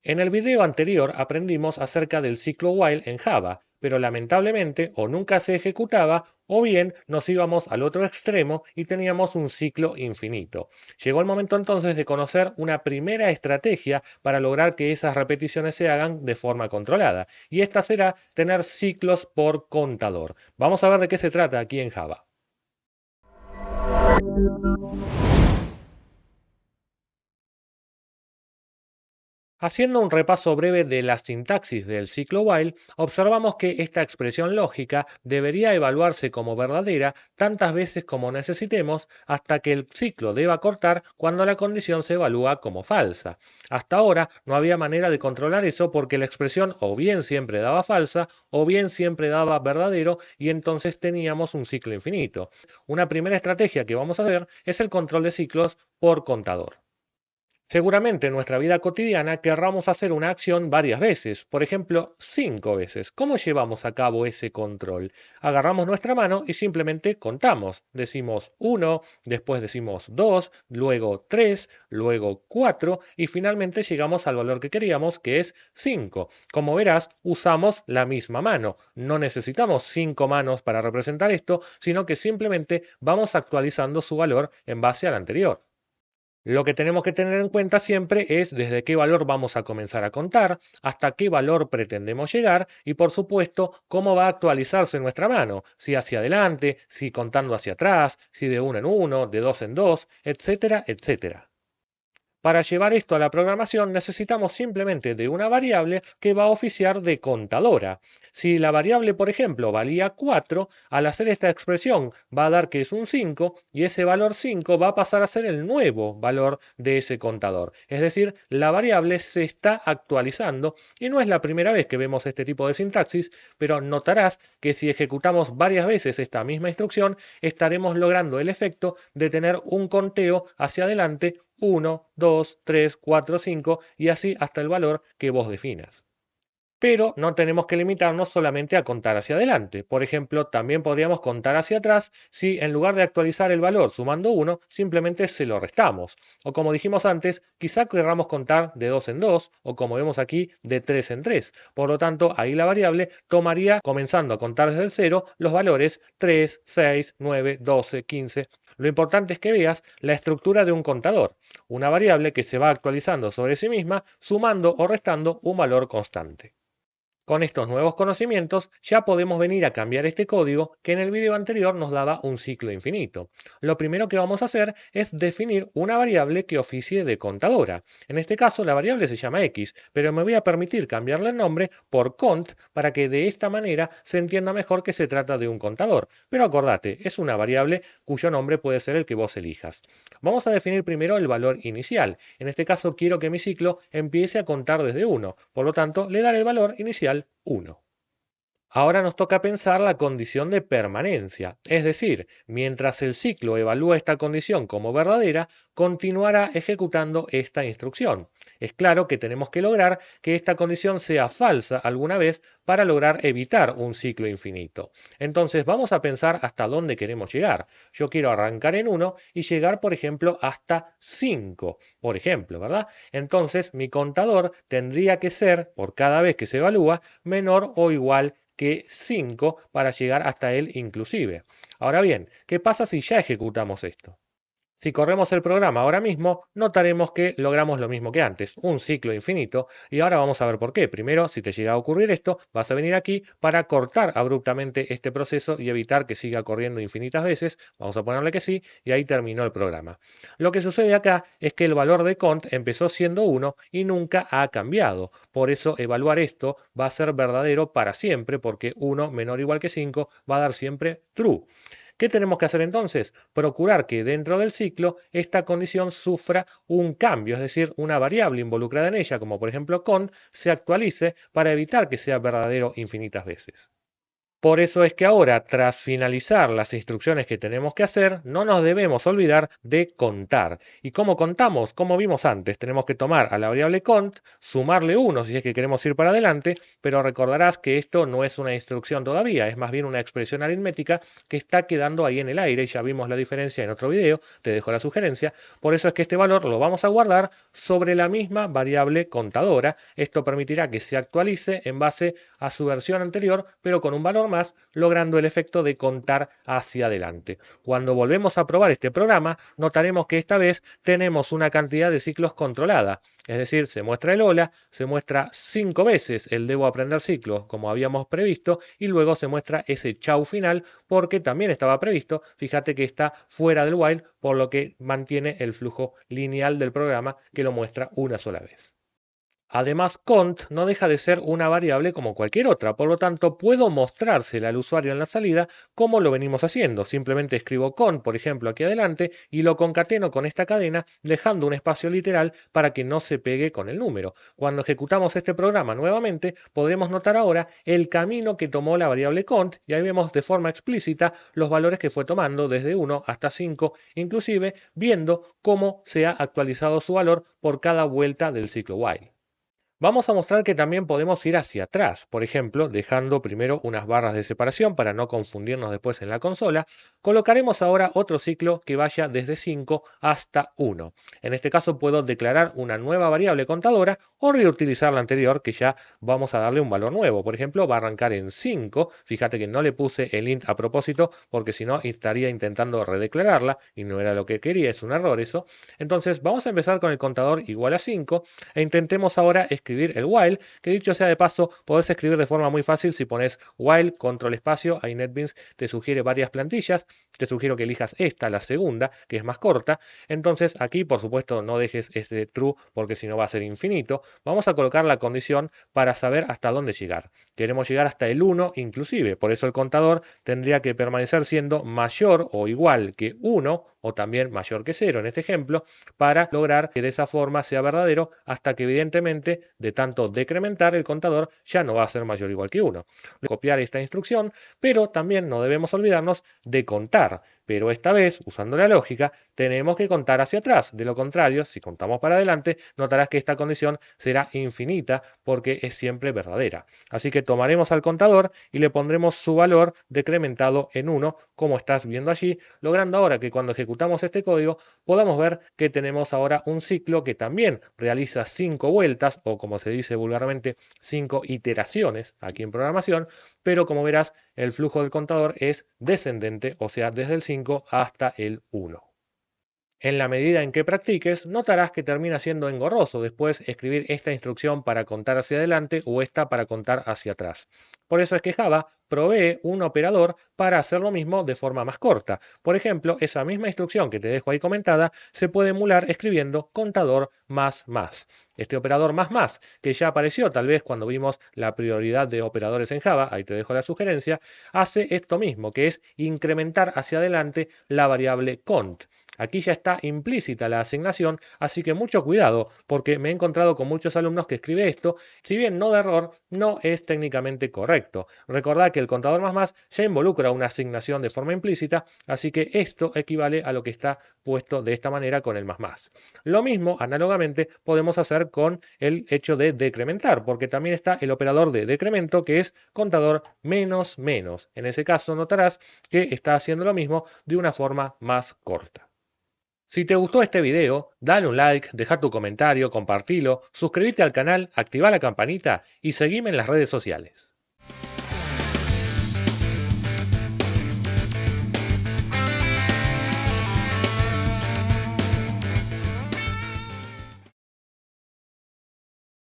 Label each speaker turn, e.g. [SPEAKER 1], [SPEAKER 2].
[SPEAKER 1] En el video anterior aprendimos acerca del ciclo while en Java, pero lamentablemente o nunca se ejecutaba o bien nos íbamos al otro extremo y teníamos un ciclo infinito. Llegó el momento entonces de conocer una primera estrategia para lograr que esas repeticiones se hagan de forma controlada, y esta será tener ciclos por contador. Vamos a ver de qué se trata aquí en Java. Haciendo un repaso breve de la sintaxis del ciclo while, observamos que esta expresión lógica debería evaluarse como verdadera tantas veces como necesitemos hasta que el ciclo deba cortar cuando la condición se evalúa como falsa. Hasta ahora no había manera de controlar eso porque la expresión o bien siempre daba falsa o bien siempre daba verdadero y entonces teníamos un ciclo infinito. Una primera estrategia que vamos a ver es el control de ciclos por contador. Seguramente en nuestra vida cotidiana querramos hacer una acción varias veces, por ejemplo, 5 veces. ¿Cómo llevamos a cabo ese control? Agarramos nuestra mano y simplemente contamos. Decimos 1, después decimos 2, luego 3, luego 4 y finalmente llegamos al valor que queríamos, que es 5. Como verás, usamos la misma mano. No necesitamos 5 manos para representar esto, sino que simplemente vamos actualizando su valor en base al anterior. Lo que tenemos que tener en cuenta siempre es desde qué valor vamos a comenzar a contar, hasta qué valor pretendemos llegar y por supuesto cómo va a actualizarse nuestra mano, si hacia adelante, si contando hacia atrás, si de uno en uno, de dos en dos, etcétera, etcétera. Para llevar esto a la programación necesitamos simplemente de una variable que va a oficiar de contadora. Si la variable, por ejemplo, valía 4, al hacer esta expresión va a dar que es un 5 y ese valor 5 va a pasar a ser el nuevo valor de ese contador. Es decir, la variable se está actualizando y no es la primera vez que vemos este tipo de sintaxis, pero notarás que si ejecutamos varias veces esta misma instrucción, estaremos logrando el efecto de tener un conteo hacia adelante 1, 2, 3, 4, 5 y así hasta el valor que vos definas. Pero no tenemos que limitarnos solamente a contar hacia adelante. Por ejemplo, también podríamos contar hacia atrás si en lugar de actualizar el valor sumando 1, simplemente se lo restamos. O como dijimos antes, quizá querramos contar de 2 en 2 o como vemos aquí, de 3 en 3. Por lo tanto, ahí la variable tomaría, comenzando a contar desde el 0, los valores 3, 6, 9, 12, 15. Lo importante es que veas la estructura de un contador, una variable que se va actualizando sobre sí misma, sumando o restando un valor constante. Con estos nuevos conocimientos ya podemos venir a cambiar este código que en el video anterior nos daba un ciclo infinito. Lo primero que vamos a hacer es definir una variable que oficie de contadora. En este caso la variable se llama x, pero me voy a permitir cambiarle el nombre por cont para que de esta manera se entienda mejor que se trata de un contador. Pero acordate, es una variable cuyo nombre puede ser el que vos elijas. Vamos a definir primero el valor inicial. En este caso quiero que mi ciclo empiece a contar desde 1, por lo tanto le daré el valor inicial 1. Ahora nos toca pensar la condición de permanencia, es decir, mientras el ciclo evalúa esta condición como verdadera, continuará ejecutando esta instrucción. Es claro que tenemos que lograr que esta condición sea falsa alguna vez para lograr evitar un ciclo infinito. Entonces vamos a pensar hasta dónde queremos llegar. Yo quiero arrancar en 1 y llegar, por ejemplo, hasta 5, por ejemplo, ¿verdad? Entonces mi contador tendría que ser, por cada vez que se evalúa, menor o igual que 5 para llegar hasta él inclusive. Ahora bien, ¿qué pasa si ya ejecutamos esto? Si corremos el programa ahora mismo, notaremos que logramos lo mismo que antes, un ciclo infinito, y ahora vamos a ver por qué. Primero, si te llega a ocurrir esto, vas a venir aquí para cortar abruptamente este proceso y evitar que siga corriendo infinitas veces. Vamos a ponerle que sí, y ahí terminó el programa. Lo que sucede acá es que el valor de cont empezó siendo 1 y nunca ha cambiado. Por eso evaluar esto va a ser verdadero para siempre, porque 1 menor o igual que 5 va a dar siempre true. ¿Qué tenemos que hacer entonces? Procurar que dentro del ciclo esta condición sufra un cambio, es decir, una variable involucrada en ella, como por ejemplo con, se actualice para evitar que sea verdadero infinitas veces. Por eso es que ahora, tras finalizar las instrucciones que tenemos que hacer, no nos debemos olvidar de contar. ¿Y cómo contamos? Como vimos antes, tenemos que tomar a la variable cont, sumarle 1 si es que queremos ir para adelante, pero recordarás que esto no es una instrucción todavía, es más bien una expresión aritmética que está quedando ahí en el aire. Ya vimos la diferencia en otro video, te dejo la sugerencia. Por eso es que este valor lo vamos a guardar sobre la misma variable contadora. Esto permitirá que se actualice en base a su versión anterior, pero con un valor más, logrando el efecto de contar hacia adelante. Cuando volvemos a probar este programa, notaremos que esta vez tenemos una cantidad de ciclos controlada. Es decir, se muestra el hola, se muestra 5 veces el debo aprender ciclos como habíamos previsto y luego se muestra ese chau final porque también estaba previsto. Fíjate que está fuera del while, por lo que mantiene el flujo lineal del programa que lo muestra una sola vez. Además, cont no deja de ser una variable como cualquier otra, por lo tanto puedo mostrársela al usuario en la salida como lo venimos haciendo. Simplemente escribo cont, por ejemplo, aquí adelante y lo concateno con esta cadena dejando un espacio literal para que no se pegue con el número. Cuando ejecutamos este programa nuevamente, podremos notar ahora el camino que tomó la variable cont y ahí vemos de forma explícita los valores que fue tomando desde 1 hasta 5, inclusive viendo cómo se ha actualizado su valor por cada vuelta del ciclo while. Vamos a mostrar que también podemos ir hacia atrás, por ejemplo, dejando primero unas barras de separación para no confundirnos después en la consola. Colocaremos ahora otro ciclo que vaya desde 5 hasta 1. En este caso puedo declarar una nueva variable contadora o reutilizar la anterior que ya vamos a darle un valor nuevo. Por ejemplo, va a arrancar en 5. Fíjate que no le puse el int a propósito porque si no estaría intentando redeclararla y no era lo que quería, es un error eso. Entonces vamos a empezar con el contador igual a 5 e intentemos ahora escribir el while, que dicho sea de paso, podés escribir de forma muy fácil si pones while, control espacio, ahí NetBeans te sugiere varias plantillas, te sugiero que elijas esta, la segunda, que es más corta. Entonces aquí, por supuesto, no dejes este true porque si no va a ser infinito. Vamos a colocar la condición para saber hasta dónde llegar. Queremos llegar hasta el 1 inclusive, por eso el contador tendría que permanecer siendo mayor o igual que 1 o también mayor que 0 en este ejemplo, para lograr que de esa forma sea verdadero hasta que evidentemente de tanto decrementar el contador ya no va a ser mayor o igual que 1. Copiar esta instrucción, pero también no debemos olvidarnos de contar. Pero esta vez, usando la lógica, tenemos que contar hacia atrás. De lo contrario, si contamos para adelante, notarás que esta condición será infinita porque es siempre verdadera. Así que tomaremos al contador y le pondremos su valor decrementado en 1, como estás viendo allí, logrando ahora que cuando ejecutamos este código podamos ver que tenemos ahora un ciclo que también realiza 5 vueltas, o como se dice vulgarmente, 5 iteraciones aquí en programación, pero como verás, el flujo del contador es descendente, o sea, desde el 5 hasta el 1. En la medida en que practiques, notarás que termina siendo engorroso después escribir esta instrucción para contar hacia adelante o esta para contar hacia atrás. Por eso es que Java provee un operador para hacer lo mismo de forma más corta. Por ejemplo, esa misma instrucción que te dejo ahí comentada se puede emular escribiendo contador más más. Este operador más más, que ya apareció tal vez cuando vimos la prioridad de operadores en Java, ahí te dejo la sugerencia, hace esto mismo, que es incrementar hacia adelante la variable cont. Aquí ya está implícita la asignación, así que mucho cuidado, porque me he encontrado con muchos alumnos que escriben esto, si bien no de error, no es técnicamente correcto. Recordad que el contador más más ya involucra una asignación de forma implícita, así que esto equivale a lo que está puesto de esta manera con el más más. Lo mismo, análogamente, podemos hacer con el hecho de decrementar, porque también está el operador de decremento que es contador menos menos. En ese caso notarás que está haciendo lo mismo de una forma más corta. Si te gustó este video, dale un like, deja tu comentario, compartilo, suscríbete al canal, activa la campanita y seguime en las redes sociales.